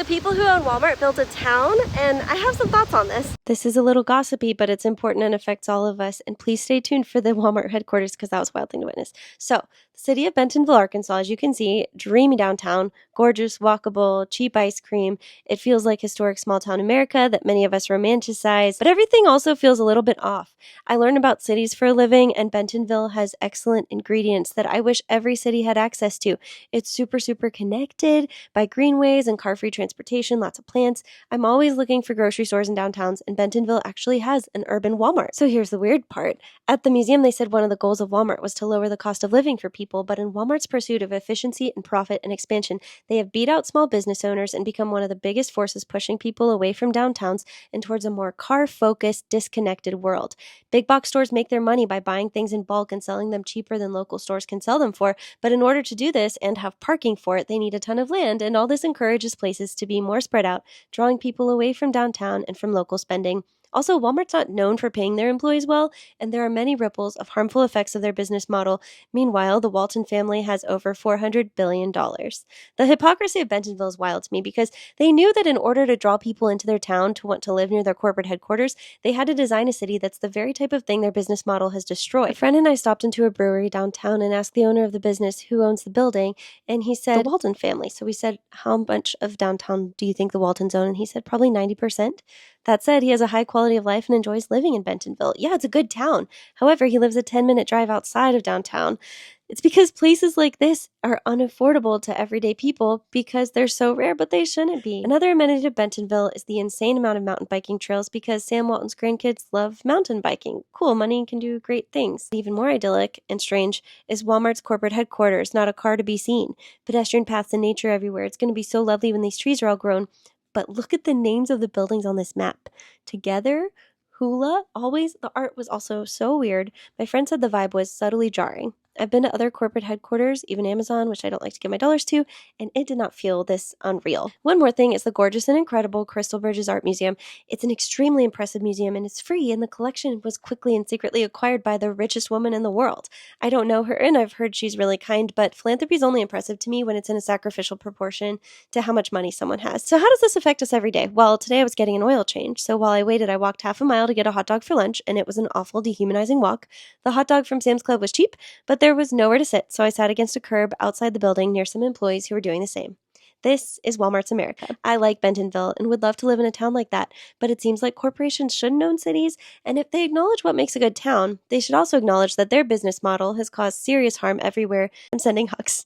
The people who own Walmart built a town, and I have some thoughts on this. This is a little gossipy, but it's important and affects all of us. And please stay tuned for the Walmart headquarters because that was a wild thing to witness. So, the city of Bentonville, Arkansas, as you can see, dreamy downtown, gorgeous, walkable, cheap ice cream. It feels like historic small town America that many of us romanticize, but everything also feels a little bit off. I learn about cities for a living, and Bentonville has excellent ingredients that I wish every city had access to. It's super connected by greenways and car-free transportation, lots of plants. I'm always looking for grocery stores in downtowns, and Bentonville actually has an urban Walmart. So here's the weird part. At the museum, they said one of the goals of Walmart was to lower the cost of living for people, but in Walmart's pursuit of efficiency and profit and expansion, they have beat out small business owners and become one of the biggest forces pushing people away from downtowns and towards a more car-focused, disconnected world. Big box stores make their money by buying things in bulk and selling them cheaper than local stores can sell them for, but in order to do this and have parking for it, they need a ton of land, and all this encourages places to be more spread out, drawing people away from downtown and from local spending. Also, Walmart's not known for paying their employees well, and there are many ripples of harmful effects of their business model. Meanwhile, the Walton family has over $400 billion. The hypocrisy of Bentonville is wild to me because they knew that in order to draw people into their town to want to live near their corporate headquarters, they had to design a city that's the very type of thing their business model has destroyed. A friend and I stopped into a brewery downtown and asked the owner of the business who owns the building, and he said, the Walton family. So we said, how much of downtown do you think the Waltons own? And he said, probably 90%. That said, he has a high quality of life and enjoys living in Bentonville. Yeah, it's a good town. However, he lives a 10-minute drive outside of downtown. It's because places like this are unaffordable to everyday people because they're so rare, but they shouldn't be. Another amenity of Bentonville is the insane amount of mountain biking trails because Sam Walton's grandkids love mountain biking. Cool, money can do great things. Even more idyllic and strange is Walmart's corporate headquarters, not a car to be seen. Pedestrian paths and nature everywhere. It's going to be so lovely when these trees are all grown. But look at the names of the buildings on this map. Together, Hula, always, the art was also so weird. My friend said the vibe was subtly jarring. I've been to other corporate headquarters, even Amazon, which I don't like to give my dollars to, and it did not feel this unreal. One more thing is the gorgeous and incredible Crystal Bridges Art Museum. It's an extremely impressive museum, and it's free, and the collection was quickly and secretly acquired by the richest woman in the world. I don't know her, and I've heard she's really kind, but philanthropy is only impressive to me when it's in a sacrificial proportion to how much money someone has. So how does this affect us every day? Well, today I was getting an oil change, so while I waited, I walked half a mile to get a hot dog for lunch, and it was an awful, dehumanizing walk. The hot dog from Sam's Club was cheap, but there was nowhere to sit, so I sat against a curb outside the building near some employees who were doing the same. This is Walmart's America. I like Bentonville and would love to live in a town like that, but it seems like corporations shouldn't own cities, and if they acknowledge what makes a good town, they should also acknowledge that their business model has caused serious harm everywhere. I'm sending hugs.